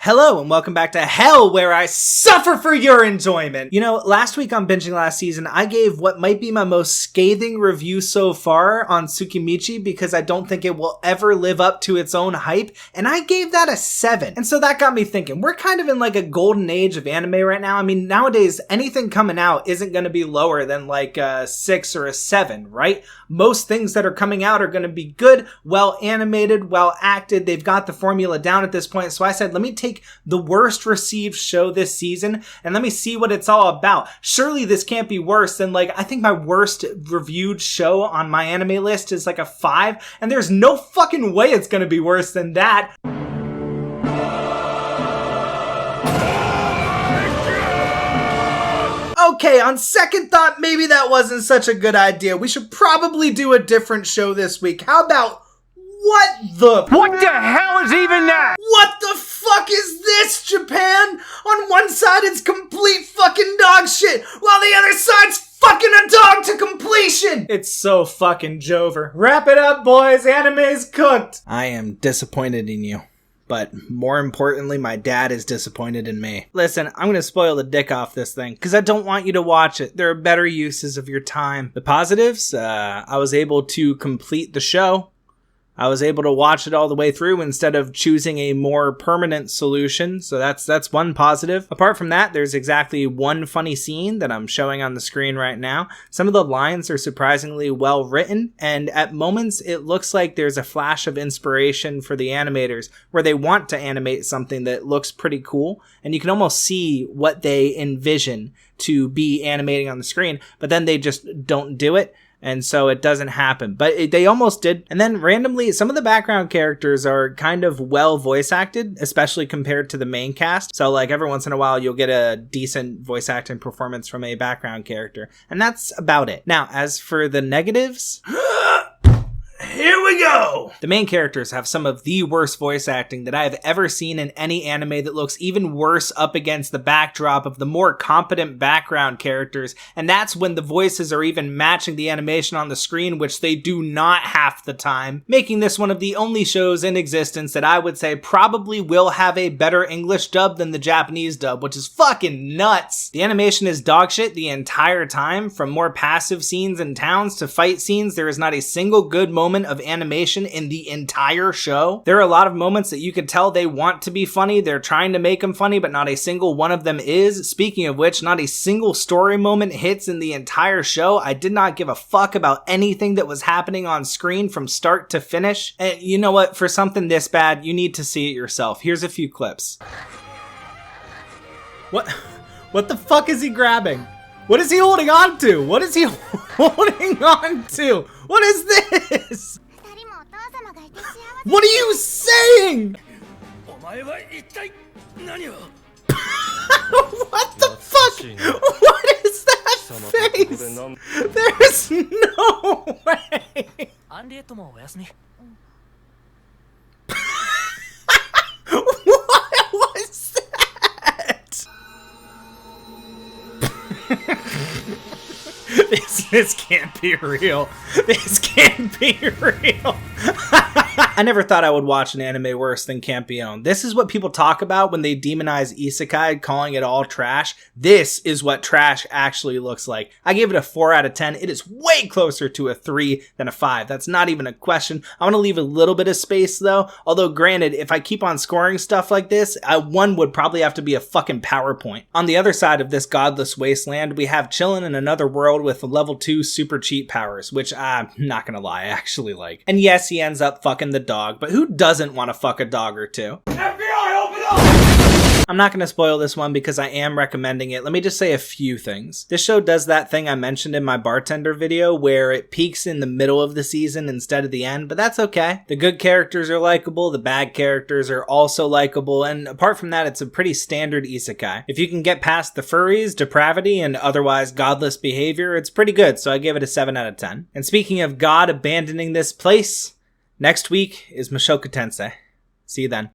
Hello and welcome back to hell where I suffer for your enjoyment. You know, last week on Binging Last Season, I gave what might be my most scathing review so far on Tsukimichi because I don't think it will ever live up to its own hype, and I gave that a 7. And so that got me thinking, we're kind of in like a golden age of anime right now. I mean, nowadays, anything coming out isn't going to be lower than like a 6 or a 7, right? Most things that are coming out are going to be good, well animated, well acted. They've got the formula down at this point. So I said, let me take the worst received show this season and let me see what it's all about. Surely this can't be worse than I think my worst reviewed show on my anime list is like a 5, and there's no fucking way it's going to be worse than that. Okay, on second thought, maybe that wasn't such a good idea. We should probably do a different show this week. How about What the hell is even that? What the fuck is this, Japan? On one side it's complete fucking dog shit, while the other side's fucking a dog to completion! It's so fucking Jover. Wrap it up, boys. Anime's cooked. I am disappointed in you. But more importantly, my dad is disappointed in me. Listen, I'm gonna spoil the dick off this thing, because I don't want you to watch it. There are better uses of your time. The positives, I was able to complete the show. I was able to watch it all the way through instead of choosing a more permanent solution, so that's one positive. Apart from that, there's exactly one funny scene that I'm showing on the screen right now. Some of the lines are surprisingly well written, and at moments it looks like there's a flash of inspiration for the animators where they want to animate something that looks pretty cool, and you can almost see what they envision to be animating on the screen, but then they just don't do it. And so it doesn't happen. But they almost did. And then randomly, some of the background characters are kind of well voice acted, especially compared to the main cast. So like every once in a while, you'll get a decent voice acting performance from a background character. And that's about it. Now, as for the negatives... Here we go! The main characters have some of the worst voice acting that I have ever seen in any anime that looks even worse up against the backdrop of the more competent background characters, and that's when the voices are even matching the animation on the screen, which they do not half the time, making this one of the only shows in existence that I would say probably will have a better English dub than the Japanese dub, which is fucking nuts! The animation is dogshit the entire time, from more passive scenes in towns to fight scenes. There is not a single good moment of animation in the entire show. There are a lot of moments that you can tell they want to be funny, they're trying to make them funny, but not a single one of them is. Speaking of which, not a single story moment hits in the entire show. I did not give a fuck about anything that was happening on screen from start to finish. And you know what? For something this bad, you need to see it yourself. Here's a few clips. What the fuck is he grabbing? What is he holding on to? What is he holding on to? What is this? What are you saying? What the fuck? What is that face? There's no way. What was that? This can't be real. This can't be real. I never thought I would watch an anime worse than Campione. This is what people talk about when they demonize isekai, calling it all trash. This is what trash actually looks like. I gave it a 4 out of 10. It is way closer to a 3 than a 5. That's not even a question. I want to leave a little bit of space though. Although granted, if I keep on scoring stuff like this, one would probably have to be a fucking PowerPoint. On the other side of this godless wasteland, we have chillin' in another world with level 2 super cheat powers, which I'm not gonna lie, I actually like. And yes, he ends up fucking the dog, but who doesn't want to fuck a dog or two? FBI, open up! I'm not going to spoil this one because I am recommending it. Let me just say a few things. This show does that thing I mentioned in my bartender video where it peaks in the middle of the season instead of the end, but that's okay. The good characters are likable, the bad characters are also likable, and apart from that, it's a pretty standard isekai. If you can get past the furries, depravity, and otherwise godless behavior, it's pretty good, so I give it a 7 out of 10. And speaking of God abandoning this place, next week is Mushoku Tensei. See you then.